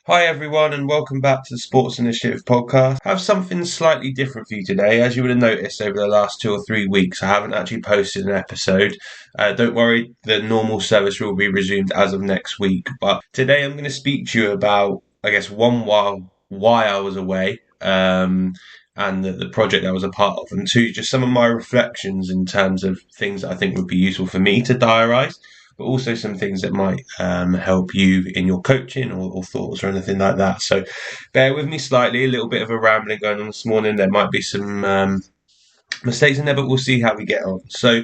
Hi everyone and welcome back to the Sports Initiative podcast. I have something slightly different for you today. As you would have noticed over the last 2 or 3 weeks, I haven't actually posted an episode. Don't worry, the normal service will be resumed as of next week. But today I'm going to speak to you about, why I was away, and the project I was a part of, and two, just some of my reflections in terms of things that I think would be useful for me to diarise, but also some things that might help you in your coaching or thoughts or anything like that. So bear with me slightly, a little bit of a rambling going on this morning. There might be some mistakes in there, but we'll see how we get on. So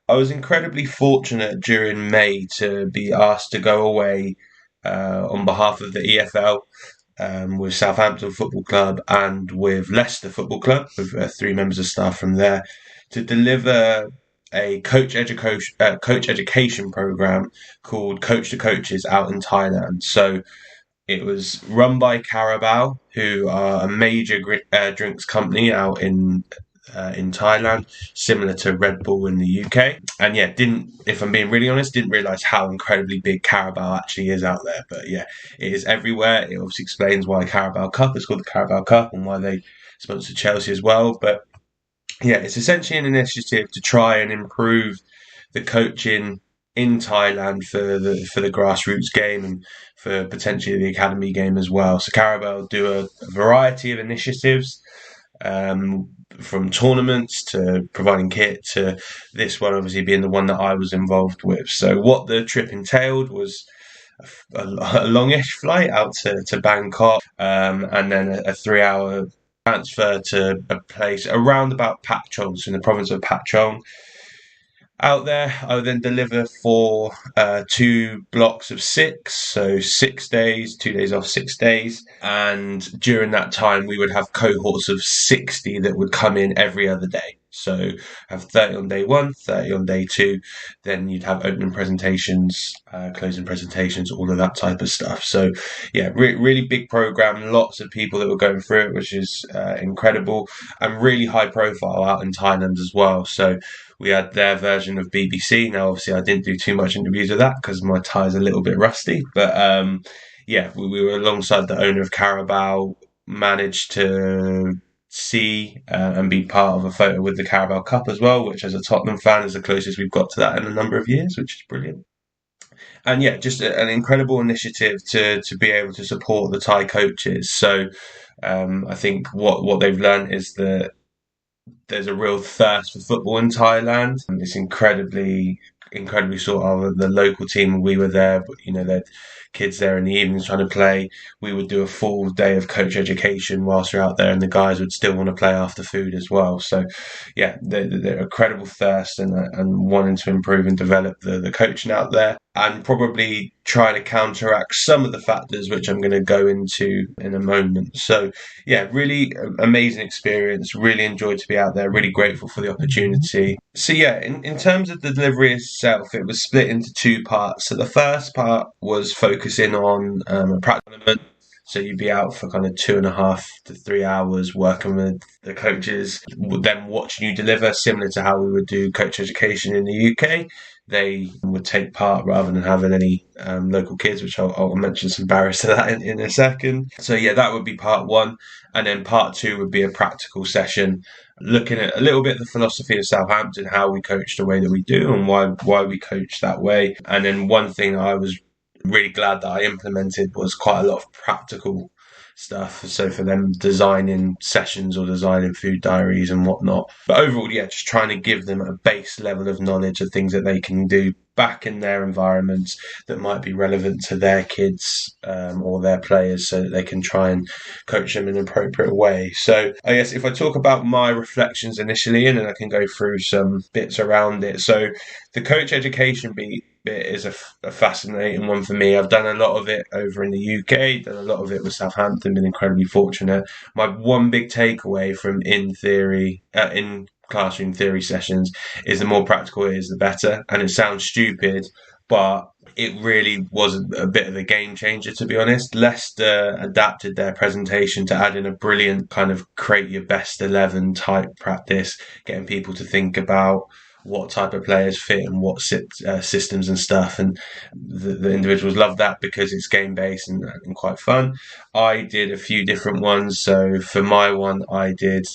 I was incredibly fortunate during May to be asked to go away on behalf of the EFL. With Southampton Football Club and with Leicester Football Club, with three members of staff from there, to deliver a coach education program called Coach to Coaches out in Thailand. So it was run by Carabao, who are a major drinks company out in Thailand, similar to Red Bull in the UK. And yeah, if I'm being really honest, didn't realise how incredibly big Carabao actually is out there. But yeah, it is everywhere. It obviously explains why Carabao Cup is called the Carabao Cup and why they sponsor Chelsea as well. But yeah, it's essentially an initiative to try and improve the coaching in Thailand for the grassroots game and for potentially the academy game as well. So Carabao do a variety of initiatives, from tournaments to providing kit to this one obviously being the one that I was involved with. So what the trip entailed was a longish flight out to Bangkok, and then a 3 hour transfer to a place around about Pat Chong, so in the province of Pat Chong. Out there, I would then deliver for 2 blocks of 6, so 6 days, 2 days off, 6 days. And during that time, we would have cohorts of 60 that would come in every other day. So have 30 on day one, 30 on day two. Then you'd have opening presentations, closing presentations, all of that type of stuff. So yeah, really big program. Lots of people that were going through it, which is incredible, and really high profile out in Thailand as well. So we had their version of BBC. Now, obviously, I didn't do too much interviews of that because my tie's a little bit rusty. But yeah, we were alongside the owner of Carabao, managed to see and be part of a photo with the Carabao Cup as well, which as a Tottenham fan is the closest we've got to that in a number of years, which is brilliant. And yeah, just an incredible initiative to be able to support the Thai coaches. So I think what they've learned is that there's a real thirst for football in Thailand. It's incredibly sought after. The local team, we were there, but they had kids there in the evenings trying to play. We would do a full day of coach education whilst we're out there, and the guys would still want to play after food as well. So, yeah, they're incredible thirst and wanting to improve and develop the coaching out there, and probably trying to counteract some of the factors which I'm going to go into in a moment. So, yeah, really amazing experience. Really enjoyed to be out there. Really grateful for the opportunity. So, yeah, in terms of the delivery itself, it was split into two parts. So the first part was focusing on a practice element. So you'd be out for kind of 2.5 to 3 hours working with the coaches, then watching you deliver, similar to how we would do coach education in the UK. They would take part rather than having any local kids, which I'll mention some barriers to that in a second. So yeah, that would be part one. And then part two would be a practical session, looking at a little bit the philosophy of Southampton, how we coach the way that we do and why we coach that way. And then one thing I was really glad that I implemented was quite a lot of practical stuff. So for them designing sessions or designing food diaries and whatnot. But overall, yeah, just trying to give them a base level of knowledge of things that they can do back in their environments that might be relevant to their kids or their players, so that they can try and coach them in an appropriate way. So I guess if I talk about my reflections initially, and then I can go through some bits around it. So the coach education bit is a fascinating one for me. I've done a lot of it over in the UK, done a lot of it with Southampton, been incredibly fortunate. My one big takeaway from in classroom theory sessions is the more practical it is, the better. And it sounds stupid, but it really was a bit of a game changer, to be honest. Leicester adapted their presentation to add in a brilliant kind of create your best 11 type practice, getting people to think about what type of players fit and what systems and stuff. And the individuals love that because it's game based and quite fun. I did a few different ones. So for my one, I did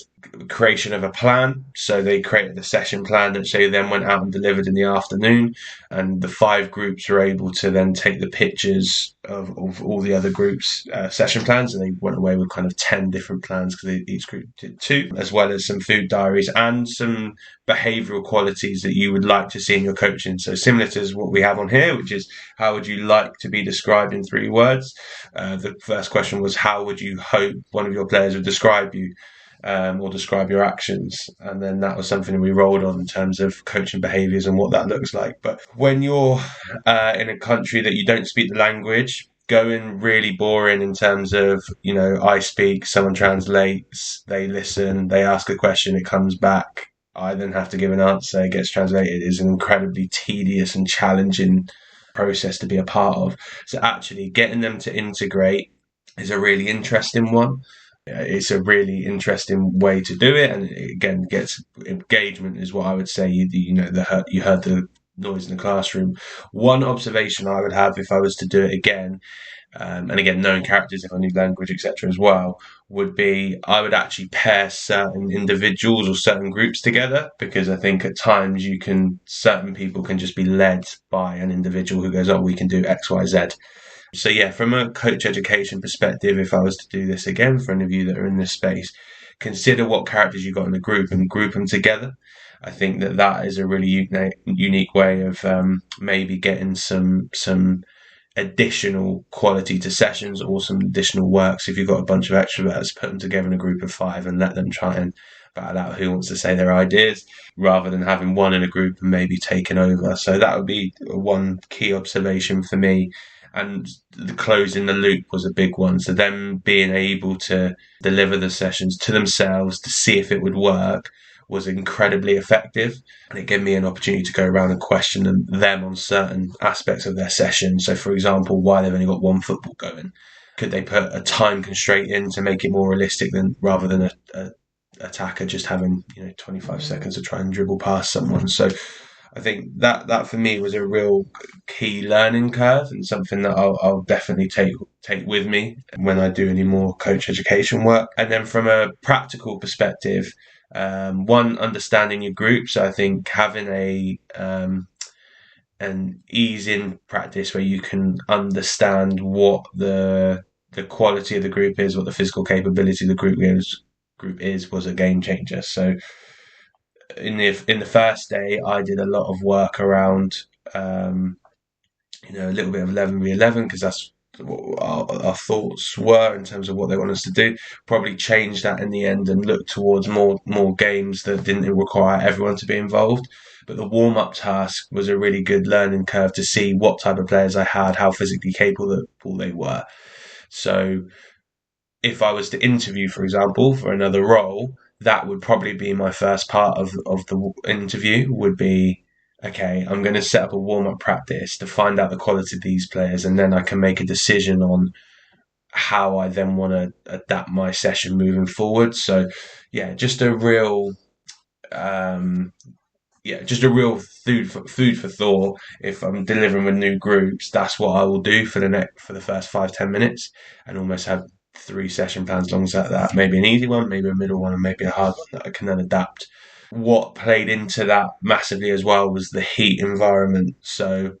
creation of a plan. So they created the session plan that they then went out and delivered in the afternoon, and the five groups were able to then take the pictures of all the other groups' session plans, and they went away with kind of 10 different plans because each group did two, as well as some food diaries and some behavioural qualities that you would like to see in your coaching. So similar to what we have on here, which is how would you like to be described in 3 words? The first question was, how would you hope one of your players would describe you? Or describe your actions. And then that was something that we rolled on in terms of coaching behaviours and what that looks like. But when you're in a country that you don't speak the language, going really boring in terms of, I speak, someone translates, they listen, they ask a question, it comes back. I then have to give an answer, it gets translated, is an incredibly tedious and challenging process to be a part of. So actually getting them to integrate is a really interesting one. It's a really interesting way to do it, and it, again, gets engagement is what I would say. You heard the noise in the classroom. One observation I would have if I was to do it again, and again knowing characters if I knew language etc. as well, would be I would actually pair certain individuals or certain groups together, because I think at times certain people can just be led by an individual who goes, oh, we can do XYZ. So yeah, from a coach education perspective, if I was to do this again for any of you that are in this space, consider what characters you've got in the group and group them together. I think that is a really unique way of maybe getting some additional quality to sessions or some additional works. If you've got a bunch of extroverts, put them together in a group of 5 and let them try and battle out who wants to say their ideas, rather than having one in a group and maybe taking over. So that would be one key observation for me. And the closing the loop was a big one. So them being able to deliver the sessions to themselves to see if it would work was incredibly effective. And it gave me an opportunity to go around and question them on certain aspects of their session. So for example, why they've only got one football going. Could they put a time constraint in to make it more realistic rather than a attacker just having 25 seconds to try and dribble past someone? So I think that for me was a real key learning curve, and something that I'll definitely take with me when I do any more coach education work. And then from a practical perspective, one, understanding your group. So I think having an ease in practice where you can understand what the quality of the group is, what the physical capability of the group is was a game changer. So in the first day, I did a lot of work around, a little bit of 11v11, because that's what our thoughts were in terms of what they want us to do. Probably change that in the end and look towards more games that didn't require everyone to be involved. But the warm-up task was a really good learning curve to see what type of players I had, how physically capable they were. So if I was to interview, for example, for another role, that would probably be my first part of the interview, would be, okay, I'm going to set up a warm-up practice to find out the quality of these players, and then I can make a decision on how I then want to adapt my session moving forward. So yeah, just a real food for thought. If I'm delivering with new groups, that's what I will do for the first 5-10 minutes, and almost have 3 session plans alongside that. Maybe an easy one, maybe a middle one, and maybe a hard one that I can then adapt. What played into that massively as well was the heat environment. So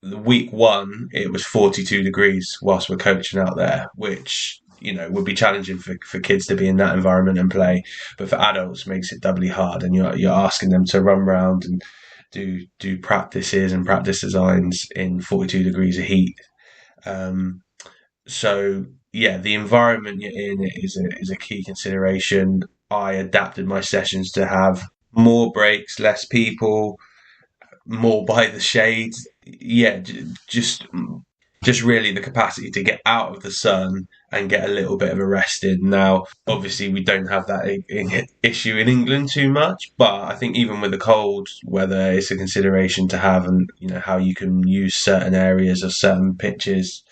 the week 1, it was 42 degrees whilst we're coaching out there, which would be challenging for kids to be in that environment and play, but for adults makes it doubly hard. And you're asking them to run around and do practices and practice designs in 42 degrees of heat. So yeah, the environment you're in is a key consideration. I adapted my sessions to have more breaks, less people, more by the shade. Yeah, just really the capacity to get out of the sun and get a little bit of a rest in. Now, obviously, we don't have that issue in England too much, but I think even with the cold weather, it's a consideration to have, and how you can use certain areas of certain pitches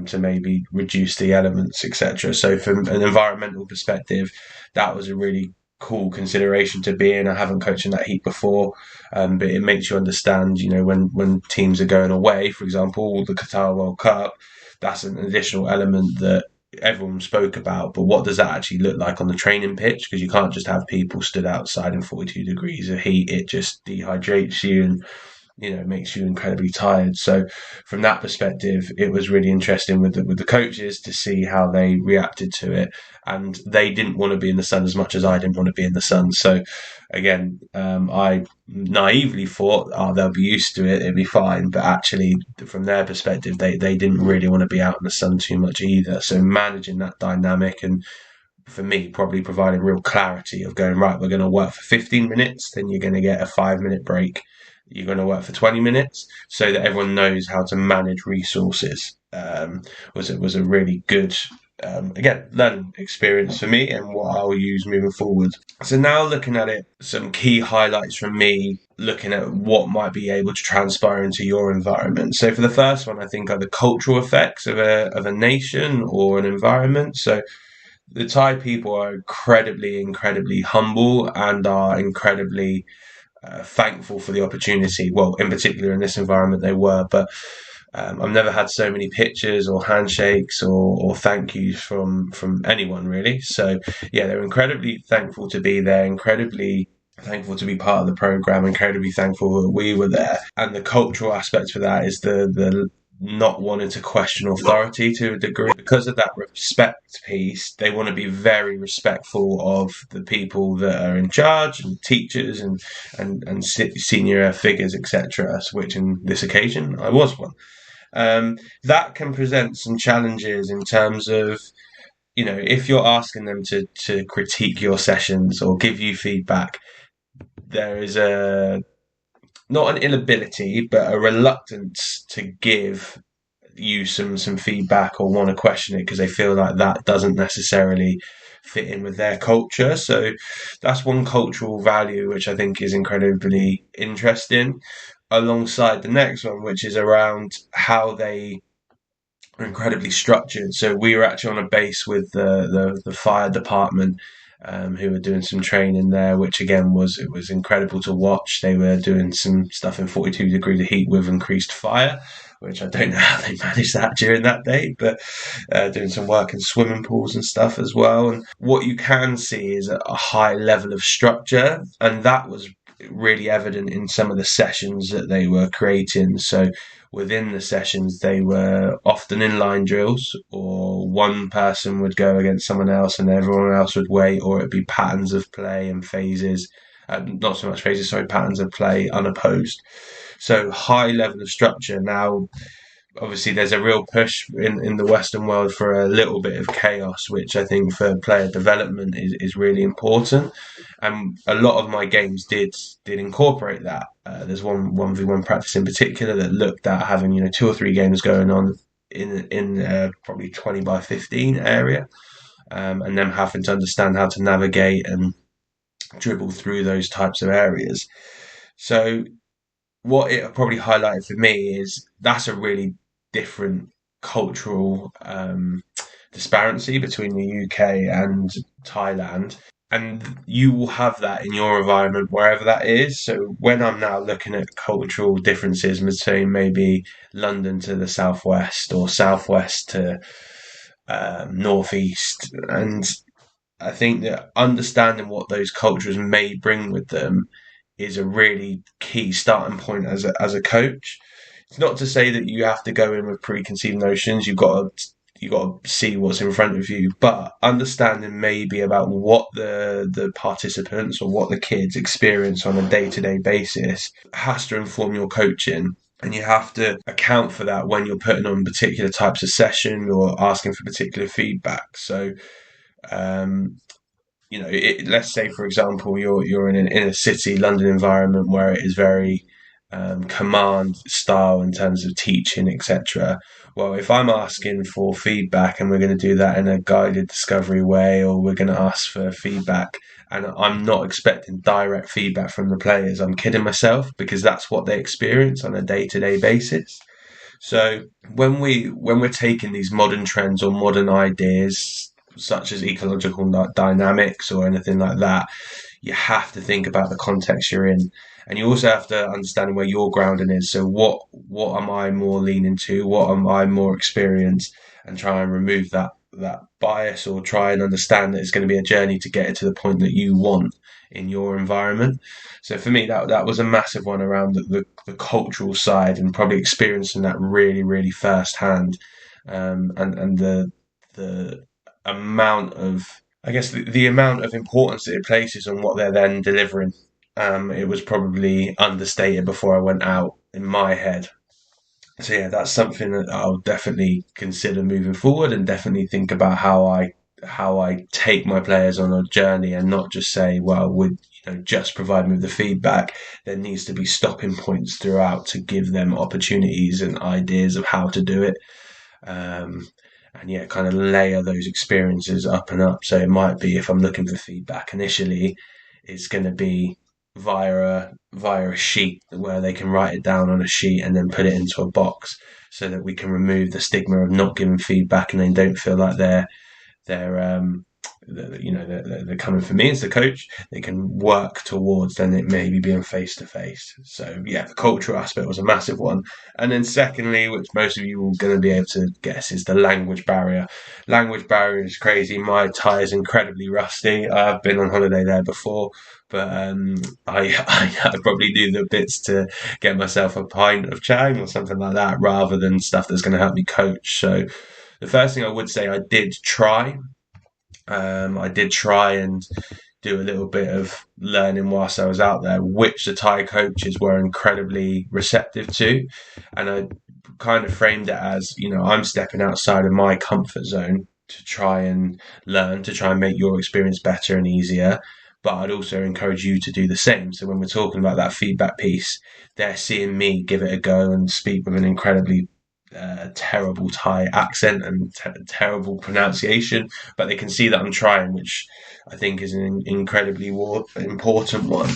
to maybe reduce the elements, etc. So from an environmental perspective, that was a really cool consideration to be in. I haven't coached in that heat before, but it makes you understand, when teams are going away, for example, the Qatar World Cup, that's an additional element that everyone spoke about. But what does that actually look like on the training pitch? Because you can't just have people stood outside in 42 degrees of heat. It just dehydrates you and makes you incredibly tired. So from that perspective, it was really interesting with the coaches to see how they reacted to it, and they didn't want to be in the sun as much as I didn't want to be in the sun. So again, I naively thought, oh, they'll be used to it, it'll be fine. But actually, from their perspective, they didn't really want to be out in the sun too much either. So managing that dynamic, and for me, probably providing real clarity of going, right, we're going to work for 15 minutes, then you're going to get a 5 minute break. You're going to work for 20 minutes, so that everyone knows how to manage resources. Was a really good, again, learning experience for me, and what I'll use moving forward. So now looking at it, some key highlights from me, looking at what might be able to transpire into your environment. So for the first one, I think, are the cultural effects of a nation or an environment. So the Thai people are incredibly humble, and are incredibly thankful for the opportunity. Well, in particular in this environment, they were. But I've never had so many pictures or handshakes or thank yous from anyone really. So yeah, they're incredibly thankful to be there, incredibly thankful to be part of the program, incredibly thankful that we were there. And the cultural aspect for that is the not wanting to question authority to a degree. Because of that respect piece, they want to be very respectful of the people that are in charge, and teachers and senior figures, etc., which in this occasion I was one. That can present some challenges in terms of, if you're asking them to critique your sessions or give you feedback, there is not an inability, but a reluctance to give you some feedback or want to question it, because they feel like that doesn't necessarily fit in with their culture. So that's one cultural value which I think is incredibly interesting, alongside the next one, which is around how they are incredibly structured. So we were actually on a base with the fire department, who were doing some training there, which again was incredible to watch. They were doing some stuff in 42 degrees of heat with increased fire, which I don't know how they managed that during that day, but doing some work in swimming pools and stuff as well. And what you can see is a high level of structure, and that was really evident in some of the sessions that they were creating. So within the sessions, they were often in line drills, or one person would go against someone else and everyone else would wait, or it'd be patterns of play and phases, not so much phases, sorry, patterns of play unopposed. So high level of structure. Now, obviously, there's a real push in the Western world for a little bit of chaos, which I think for player development is really important. And a lot of my games did incorporate that. There's one v one practice in particular that looked at having 2 or 3 games going on in probably 20 by 15 area, and them having to understand how to navigate and dribble through those types of areas. So what it probably highlighted for me is that's a really different cultural disparity between the UK and Thailand. And you will have that in your environment wherever that is. So when I'm now looking at cultural differences between maybe London to the southwest, or southwest to northeast, and I think that understanding what those cultures may bring with them is a really key starting point as a coach. It's not to say that you have to go in with preconceived notions. You got to see what's in front of you, but understanding maybe about what the participants or what the kids experience on a day-to-day basis has to inform your coaching. And you have to account for that when you're putting on particular types of session or asking for particular feedback. So um, let's say, for example, you're in a city, London environment where it is very command style in terms of teaching, etc. Well, if I'm asking for feedback and we're going to do that in a guided discovery way, or we're going to ask for feedback, and I'm not expecting direct feedback from the players, I'm kidding myself, because that's what they experience on a day-to-day basis. So when we're taking these modern trends or modern ideas, such as ecological dynamics or anything like that, you have to think about the context you're in, and you also have to understand where your grounding is. So what am I more leaning to? What am I more experienced? And try and remove that bias, or try and understand that it's going to be a journey to get it to the point that you want in your environment. So for me, that was a massive one around the cultural side, and probably experiencing that really firsthand, and the amount of, I guess, the amount of importance that it places on what they're then delivering. It was probably understated before I went out in my head. So yeah, that's something that I'll definitely consider moving forward, and definitely think about how I take my players on a journey, and not just say, well, would just provide me with the feedback. There needs to be stopping points throughout to give them opportunities and ideas of how to do it. Um, and yeah, kind of layer those experiences up and up. So it might be, if I'm looking for feedback initially, it's going to be via a sheet where they can write it down on a sheet and then put it into a box, so that we can remove the stigma of not giving feedback, and they don't feel like they're coming for me as the coach. They can work towards then it maybe being face to face. So yeah, the cultural aspect was a massive one. And then secondly, which most of you are going to be able to guess, is the language barrier. Language barrier is crazy. My Thai is incredibly rusty. I've been on holiday there before, but I probably do the bits to get myself a pint of chang or something like that, rather than stuff that's going to help me coach. So the first thing I would say, I did try and do a little bit of learning whilst I was out there, which the Thai coaches were incredibly receptive to. And I kind of framed it as, I'm stepping outside of my comfort zone to try and learn, to try and make your experience better and easier. But I'd also encourage you to do the same. So when we're talking about that feedback piece, they're seeing me give it a go and speak with an incredibly terrible Thai accent and terrible pronunciation, but they can see that I'm trying, which I think is an incredibly important one.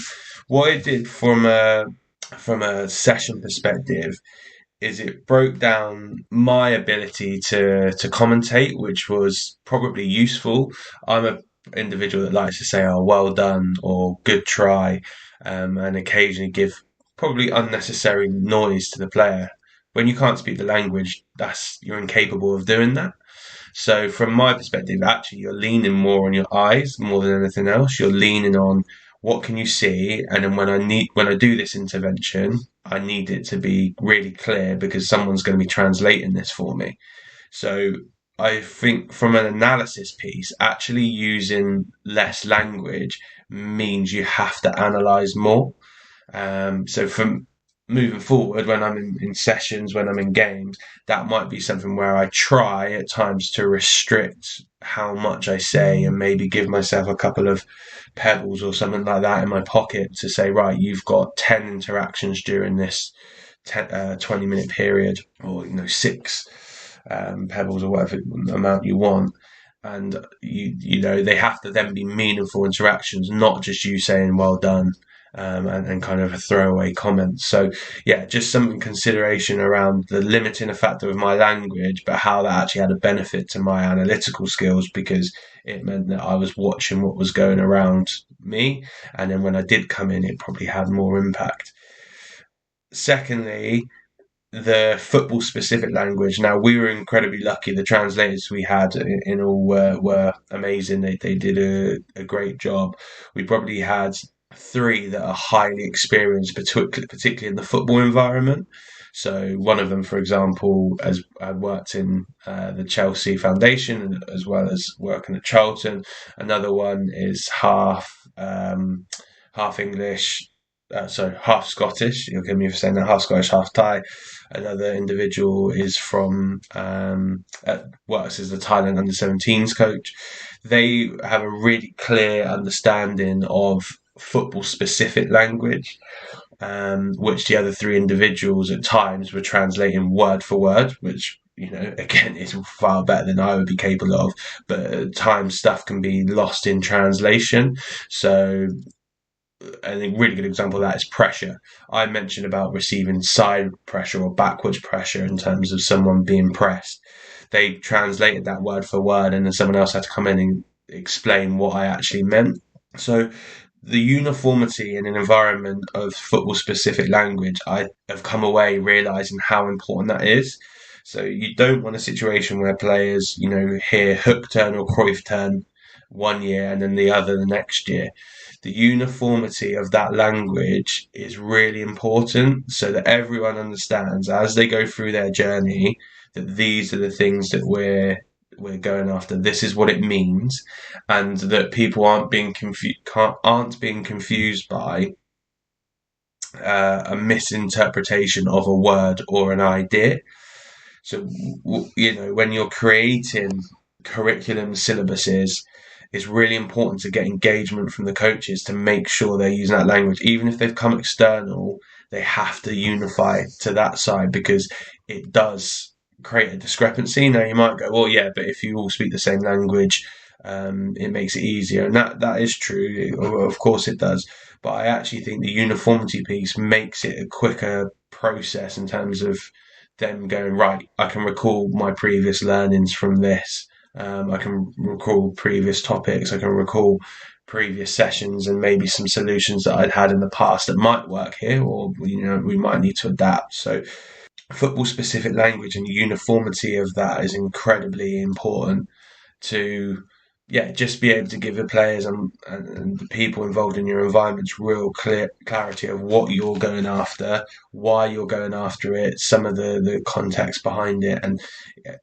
What it did from a session perspective is it broke down my ability to commentate, which was probably useful. I'm a individual that likes to say, "Oh, well done," or "good try," and occasionally give probably unnecessary noise to the player. When you can't speak the language, you're incapable of doing that. So from my perspective, actually, you're leaning more on your eyes more than anything else. You're leaning on what can you see, and then when I do this intervention, I need it to be really clear, because someone's going to be translating this for me. So I think from an analysis piece, actually using less language means you have to analyze more. So from moving forward, when I'm in sessions, when I'm in games, that might be something where I try at times to restrict how much I say, and maybe give myself a couple of pebbles or something like that in my pocket to say, right, you've got 10 interactions during this 20-minute period, or six pebbles or whatever amount you want. And they have to then be meaningful interactions, not just you saying well done, and kind of a throwaway comment. So yeah, just some consideration around the limiting factor of my language, but how that actually had a benefit to my analytical skills, because it meant that I was watching what was going around me, and then when I did come in, it probably had more impact. Secondly, the football specific language. Now, we were incredibly lucky. The translators we had in all were amazing. They did a great job. We probably had three that are highly experienced, particularly in the football environment. So one of them, for example, has worked in the Chelsea Foundation, as well as working at Charlton. Another one is half English, half Scottish. You'll give me for saying that, half Scottish, half Thai. Another individual is from works as the Thailand under-17s coach. They have a really clear understanding of football specific language, which the other three individuals at times were translating word for word, which again is far better than I would be capable of. But at times stuff can be lost in translation. So a really good example of that is pressure. I mentioned about receiving side pressure or backwards pressure in terms of someone being pressed. they translated that word for word, and then someone else had to come in and explain what I actually meant. So the uniformity in an environment of football specific language, I have come away realizing how important that is. So you don't want a situation where players, hear hook turn or Cruyff turn one year and then the other the next year. The uniformity of that language is really important so that everyone understands as they go through their journey that these are the things that we're going after. This is what it means, and that people aren't being confused by a misinterpretation of a word or an idea. So, when you're creating curriculum syllabuses, it's really important to get engagement from the coaches to make sure they're using that language. Even if they've come external, they have to unify to that side, because it does create a discrepancy. Now, you might go, well, yeah, but if you all speak the same language, it makes it easier. And that is true. Of course it does. But I actually think the uniformity piece makes it a quicker process in terms of them going, right, I can recall my previous learnings from this. I can recall previous topics. I can recall previous sessions and maybe some solutions that I'd had in the past that might work here, or, we might need to adapt. So football specific language and uniformity of that is incredibly important to just be able to give the players and the people involved in your environments real clear clarity of what you're going after, why you're going after it, some of the context behind it. And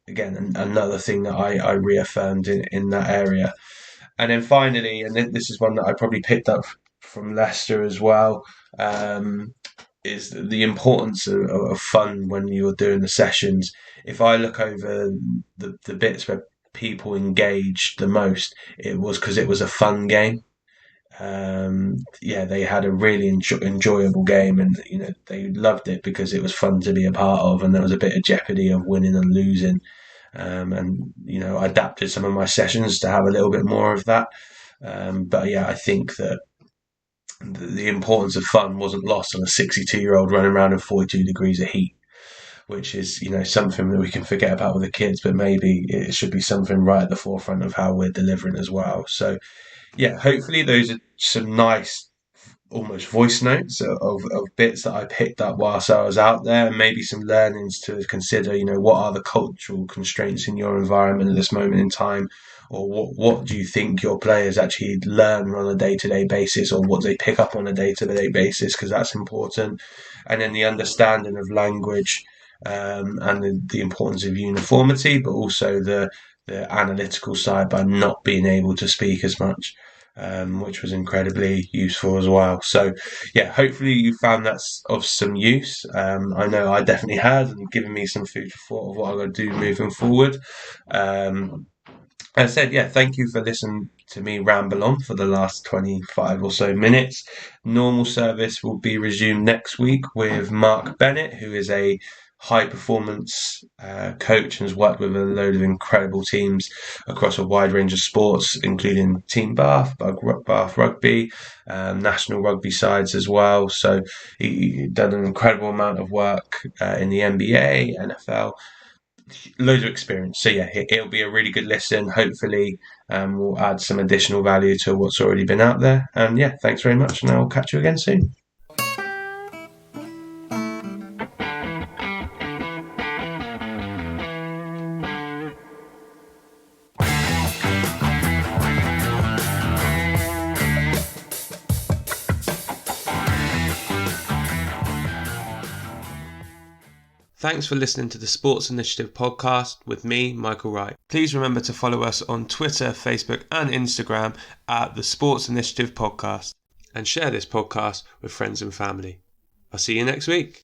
again, another thing that I reaffirmed in that area. And then finally, and this is one that I probably picked up from Leicester as well, is the importance of fun when you're doing the sessions. If I look over the bits where people engaged the most, it was because it was a fun game. They had a really enjoyable game, and they loved it because it was fun to be a part of, and there was a bit of jeopardy of winning and losing. I adapted some of my sessions to have a little bit more of that. I think that the importance of fun wasn't lost on a 62-year-old running around in 42 degrees of heat, which is, something that we can forget about with the kids, but maybe it should be something right at the forefront of how we're delivering as well. So, hopefully those are some nice, almost voice notes of bits that I picked up whilst I was out there, and maybe some learnings to consider, what are the cultural constraints in your environment at this moment in time, or what do you think your players actually learn on a day-to-day basis, or what they pick up on a day-to-day basis, because that's important. And then the understanding of language, and the importance of uniformity, but also the analytical side by not being able to speak as much, which was incredibly useful as well. So, hopefully you found that's of some use. I know I definitely had, and given me some food for thought of what I'm going to do moving forward. As I said, thank you for listening to me ramble on for the last 25 or so minutes. Normal service will be resumed next week with Mark Bennett, who is a high performance coach and has worked with a load of incredible teams across a wide range of sports, including Team Bath, Bath Rugby, national rugby sides as well. So he done an incredible amount of work in the NBA, NFL, loads of experience. So it'll be a really good listen. Hopefully we'll add some additional value to what's already been out there. And thanks very much, and I'll catch you again soon. Thanks for listening to the Sports Initiative podcast with me, Michael Wright. Please remember to follow us on Twitter, Facebook and Instagram at the Sports Initiative Podcast, and share this podcast with friends and family. I'll see you next week.